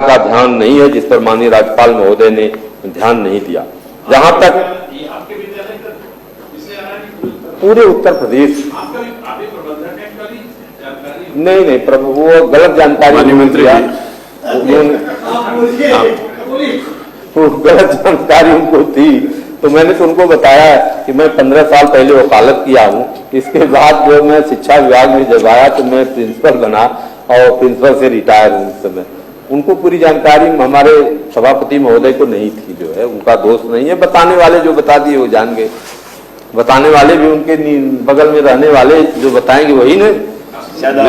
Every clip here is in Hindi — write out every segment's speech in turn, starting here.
का ध्यान नहीं है, जिस पर माननीय राज्यपाल महोदय ने ध्यान नहीं दिया। जहां तक पूरे उत्तर प्रदेश नहीं प्रभु, वो गलत जानकारी मंत्री वो गलत जानकारी उनको थी, तो मैंने तो उनको बताया कि मैं 15 साल पहले वकालत किया हूँ। इसके बाद जो मैं शिक्षा विभाग में जब आया तो मैं प्रिंसिपल बना और प्रिंसिपल से रिटायर हूँ उस समय। उनको पूरी जानकारी हमारे सभापति महोदय को नहीं थी, जो है उनका दोष नहीं है। बताने वाले जो बता दिए वो जान गए, बताने वाले भी उनके बगल में रहने वाले जो बताएंगे वही ने। जहां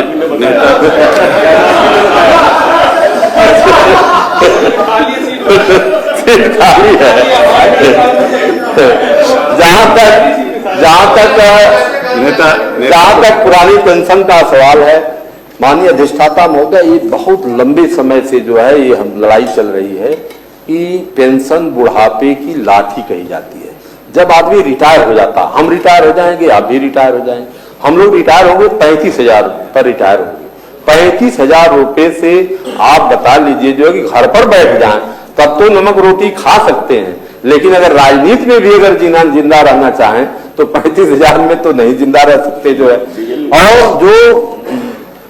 तक पुरानी पेंशन का सवाल है, माननीय अधिष्ठाता महोदय, ये बहुत लंबे समय से जो है ये हम लड़ाई चल रही है कि पेंशन बुढ़ापे की लाठी कही जाती है। जब आदमी रिटायर हो जाता, हम रिटायर हो जाएंगे, आप भी रिटायर हो जाएंगे, हम लोग रिटायर होंगे 35,000 पर रिटायर होंगे। 35,000 रुपए से आप बता लीजिए जो है कि घर पर बैठ जाएं तब तो नमक रोटी खा सकते हैं, लेकिन अगर राजनीति में भी अगर जिंदा रहना चाहें तो 35,000 में तो नहीं जिंदा रह सकते जो है। और जो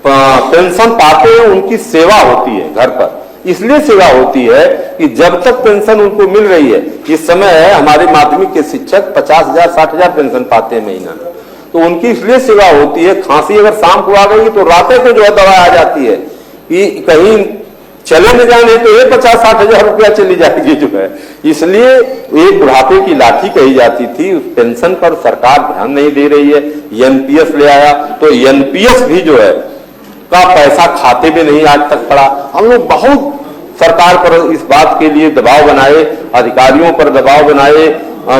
पेंशन पाते हैं उनकी सेवा होती है घर पर, इसलिए सेवा होती है कि जब तक पेंशन उनको मिल रही है, इस समय है हमारे माध्यमिक के शिक्षक 50,000 60,000 पेंशन पाते हैं महीना में, तो उनकी इसलिए सेवा होती है। खांसी अगर शाम को आ गई तो रातें को जो है दवा आ जाती है कि कहीं चले न जाने तो ये 50-60 हजार रुपया चली जाएगी जो है। इसलिए एक बुढ़ापे की लाठी कही जाती थी, उस पेंशन पर सरकार ध्यान नहीं दे रही है। एनपीएस ले आया तो एनपीएस भी जो है का पैसा खाते में नहीं आज तक पड़ा। हम लोग बहुत सरकार पर इस बात के लिए दबाव बनाए, अधिकारियों पर दबाव बनाए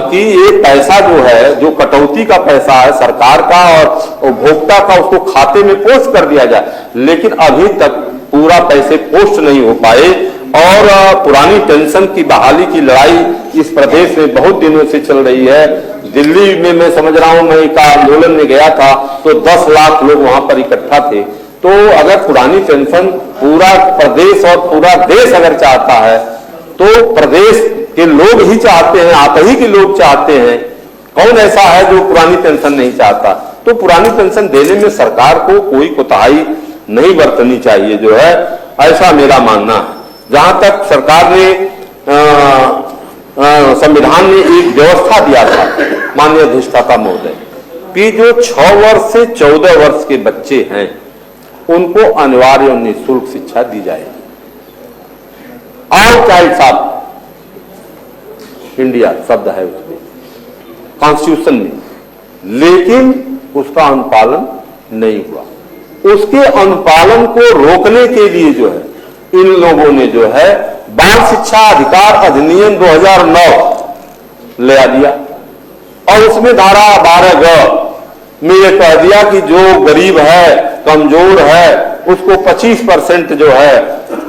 कि ये पैसा जो है, जो कटौती का पैसा है सरकार का और उपभोक्ता का, उसको खाते में पोस्ट कर दिया जाए, लेकिन अभी तक पूरा पैसे पोस्ट नहीं हो पाए। और पुरानी पेंशन की बहाली की लड़ाई इस प्रदेश में बहुत दिनों से चल रही है। दिल्ली में मैं समझ रहा हूं, मैं एक आंदोलन में गया था तो 10 लाख लोग वहां पर इकट्ठा थे। तो अगर पुरानी पेंशन पूरा प्रदेश और पूरा देश अगर चाहता है तो प्रदेश के लोग ही चाहते हैं, आप ही के लोग चाहते हैं। कौन ऐसा है जो पुरानी पेंशन नहीं चाहता? तो पुरानी पेंशन देने में सरकार को कोई कोताही नहीं बरतनी चाहिए जो है, ऐसा मेरा मानना है। जहां तक सरकार ने संविधान में एक व्यवस्था दिया था माननीय अधिष्ठाता महोदय कि जो 6 वर्ष से 14 वर्ष के बच्चे हैं उनको अनिवार्य और निःशुल्क शिक्षा दी जाएगी। ऑल चाइल्ड ऑफ इंडिया शब्द है उसमें कॉन्स्टिट्यूशन में, लेकिन उसका अनुपालन नहीं हुआ। उसके अनुपालन को रोकने के लिए जो है इन लोगों ने जो है बाल शिक्षा अधिकार अधिनियम 2009 ले आ दिया और उसमें धारा 12G में यह कह दिया कि जो गरीब है, कमजोर है, उसको 25% जो है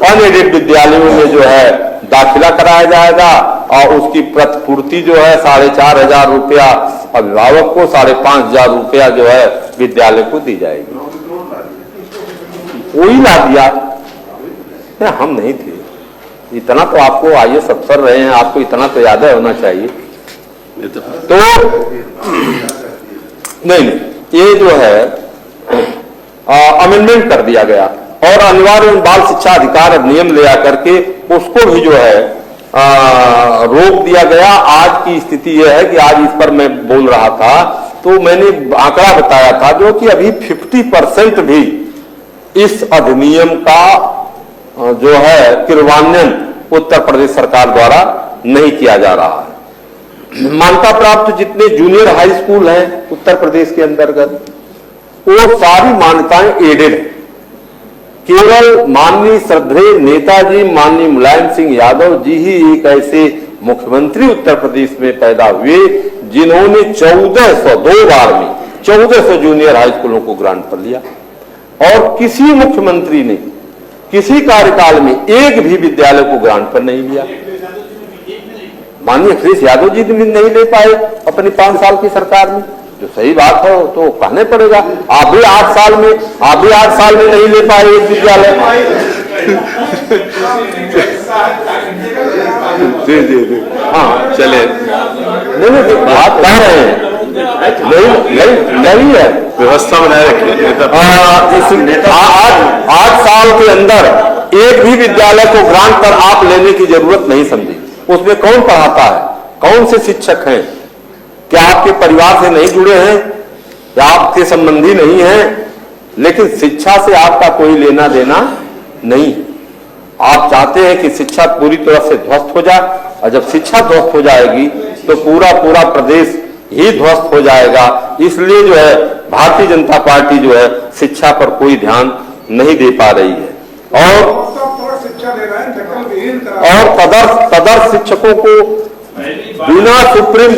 अनएडेड विद्यालयों में जो है दाखिला कराया जाएगा और उसकी प्रतिपूर्ति जो है 4,500 रुपया अभिभावक को, 5,500 रुपया जो है विद्यालय को दी जाएगी। वही ला दिया, हम नहीं थे। इतना तो आपको IAS अफसर रहे हैं, आपको इतना तो याद होना चाहिए। तो नहीं, ये जो है अमेंडमेंट कर दिया गया और अनिवार्य बाल शिक्षा अधिकार अधिनियम ले आकर के उसको भी जो है रोक दिया गया। आज की स्थिति यह है कि आज इस पर मैं बोल रहा था तो मैंने आंकड़ा बताया था जो कि अभी 50% भी इस अधिनियम का जो है क्रियान्वयन उत्तर प्रदेश सरकार द्वारा नहीं किया जा रहा है। मान्यता प्राप्त जितने जूनियर हाई स्कूल हैं उत्तर प्रदेश के अंतर्गत वो सारी मान्यताएं एडेड है। केवल माननीय श्रद्धेय नेताजी माननीय मुलायम सिंह यादव जी ही एक ऐसे मुख्यमंत्री उत्तर प्रदेश में पैदा हुए जिन्होंने 1400 2 बार में 1400 जूनियर हाई स्कूलों को ग्रांट पर लिया और किसी मुख्यमंत्री ने किसी कार्यकाल में एक भी विद्यालय को ग्रांट पर नहीं लिया। माननीय अखिलेश यादव जी भी नहीं ले पाए अपनी 5 साल की सरकार में, जो सही बात है तो कहने पड़ेगा। आप भी 8 साल में नहीं ले पाए एक विद्यालय। जी जी जी, हाँ चले नहीं बात कह रहे हैं, नहीं है व्यवस्था बनाए रखिए। आठ साल के अंदर एक भी विद्यालय को ग्रांट पर आप लेने की जरूरत नहीं समझी। उसमें कौन पढ़ाता है, कौन से शिक्षक हैं, क्या आपके परिवार से नहीं जुड़े हैं, क्या आपके संबंधी नहीं हैं, लेकिन शिक्षा से आपका कोई लेना देना नहीं। आप चाहते हैं कि शिक्षा पूरी तरह से ध्वस्त हो जाए, और जब शिक्षा ध्वस्त हो जाएगी तो पूरा प्रदेश ही ध्वस्त हो जाएगा। इसलिए जो है भारतीय जनता पार्टी जो है शिक्षा पर कोई ध्यान नहीं दे पा रही है, और तदर्थ शिक्षकों को बिना सुप्रीम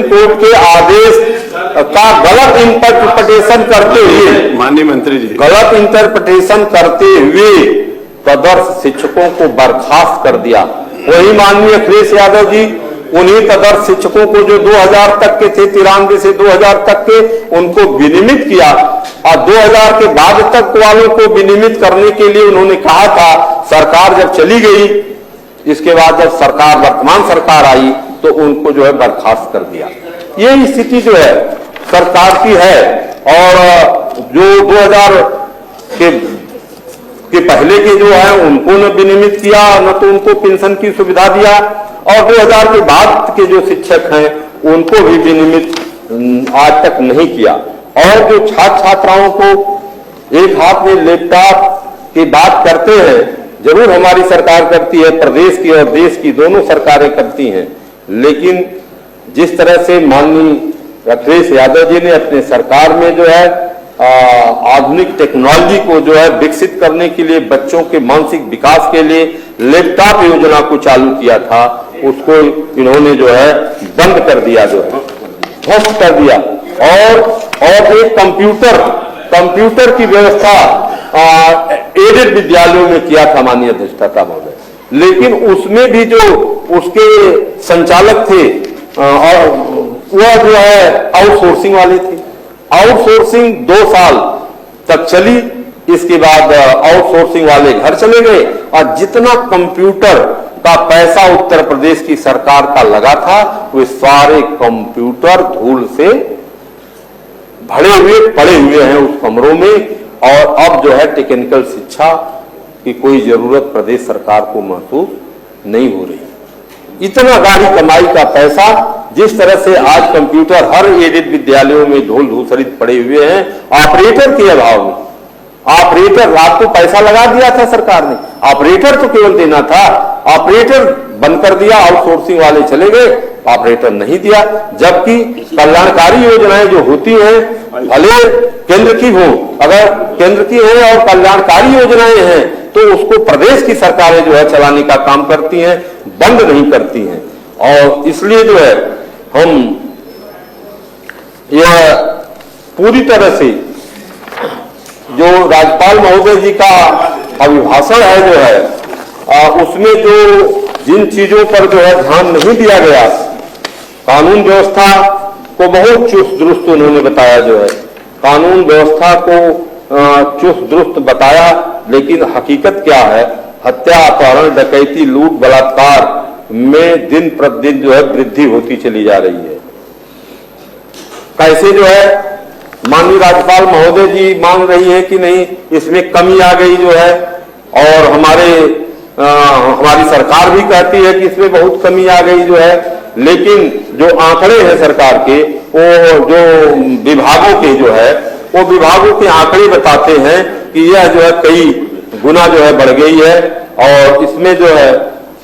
कोर्ट के आदेश का गलत इंटरप्रिटेशन करते हुए, माननीय मंत्री जी, गलत इंटरप्रिटेशन करते हुए तदर्थ शिक्षकों को बर्खास्त कर दिया। वही माननीय अखिलेश यादव जी उन्हीं तदर्थ शिक्षकों को जो 2000 तक के थे, 93 से 2000 तक के, उनको विनियमित किया, और 2000 के बाद तक वालों को विनियमित करने के लिए उन्होंने कहा था। सरकार जब चली गई, इसके बाद जब सरकार वर्तमान सरकार आई तो उनको जो है बर्खास्त कर दिया। ये स्थिति जो है सरकार की है, और जो 2000 के पहले के जो है उनको न विनियमित किया, न तो उनको पेंशन की सुविधा दिया, और 2000 के बाद के जो शिक्षक हैं उनको भी विनियमित आज तक नहीं किया। और जो छात्र छात्राओं को एक हाथ में लैपटॉप की बात करते हैं, जरूर हमारी सरकार करती है, प्रदेश की और देश की दोनों सरकारें करती हैं, लेकिन जिस तरह से माननीय अखिलेश यादव जी ने अपने सरकार में जो है आधुनिक टेक्नोलॉजी को जो है विकसित करने के लिए, बच्चों के मानसिक विकास के लिए लैपटॉप योजना को चालू किया था, उसको इन्होंने जो है बंद कर दिया, जो है ध्वस्त कर दिया। और एक कंप्यूटर की व्यवस्था एडेड विद्यालयों में किया था माननीय अधिष्ठाता महोदय, लेकिन उसमें भी जो उसके संचालक थे वह जो है आउटसोर्सिंग वाले थे। आउटसोर्सिंग 2 साल तक चली, इसके बाद आउटसोर्सिंग वाले घर चले गए, और जितना कंप्यूटर का पैसा उत्तर प्रदेश की सरकार का लगा था वे सारे कंप्यूटर धूल से पड़े हुए हैं उस कमरों में। और अब जो है टेक्निकल शिक्षा की कोई जरूरत प्रदेश सरकार को महसूस नहीं हो रही। इतना गाढ़ी कमाई का पैसा, जिस तरह से आज कंप्यूटर हर एडेड विद्यालयों में धूल धूसरित पड़े हुए हैं, ऑपरेटर के अभाव में। ऑपरेटर, रात को पैसा लगा दिया था सरकार ने, ऑपरेटर तो केवल देना था, ऑपरेटर बंद कर दिया, आउटसोर्सिंग वाले चले गए, ऑपरेटर नहीं दिया। जबकि कल्याणकारी योजनाएं जो होती हैं, भले केंद्र की हो, अगर केंद्र की हो और कल्याणकारी योजनाएं हैं तो उसको प्रदेश की सरकारें जो है चलाने का काम करती हैं, बंद नहीं करती हैं। और इसलिए जो है हम यह पूरी तरह से जो राज्यपाल महोदय जी का अभिभाषण है जो है उसमें जो जिन चीजों पर जो है ध्यान नहीं दिया गया, कानून व्यवस्था को बहुत चुस्त दुरुस्त उन्होंने बताया, जो है कानून व्यवस्था को चुस्त दुरुस्त बताया, लेकिन हकीकत क्या है, हत्या, अपहरण, डकैती, लूट, बलात्कार में दिन प्रतिदिन जो है वृद्धि होती चली जा रही है। कैसे जो है माननीय राज्यपाल महोदय जी मान रही है कि नहीं, इसमें कमी आ गई जो है, और हमारी सरकार भी कहती है कि इसमें बहुत कमी आ गई जो है, लेकिन जो आंकड़े हैं सरकार के, वो जो विभागों के जो है, वो विभागों के आंकड़े बताते हैं कि यह जो है कई गुना जो है बढ़ गई है। और इसमें जो है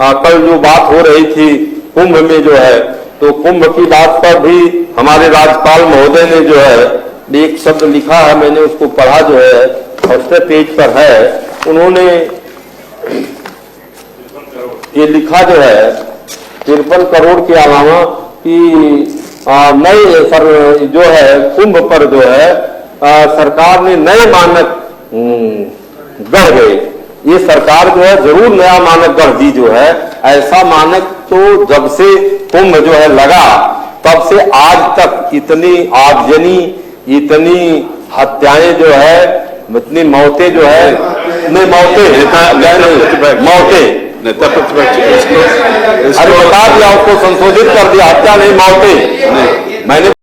कल जो बात हो रही थी कुंभ में जो है, तो कुंभ की बात पर भी हमारे राज्यपाल महोदय ने जो है एक शब्द लिखा है, मैंने उसको पढ़ा जो है, फर्स्ट पेज पर है, उन्होंने ये लिखा जो है 53 करोड़ के अलावा कि नए जो है कुंभ पर जो है सरकार ने नए मानक गढ़ गए। ये सरकार जो है जरूर नया मानक गढ़ दी जो है, ऐसा मानक तो जब से कुंभ जो है लगा तब से आज तक इतनी आगजनी, इतनी हत्याएं जो है, इतनी मौतें जो है नहीं मौतें मौतें नेता प्रतिपक्ष इसको अरे बता दिया, उसको संशोधित कर दिया, हत्या नहीं मौतें। मैंने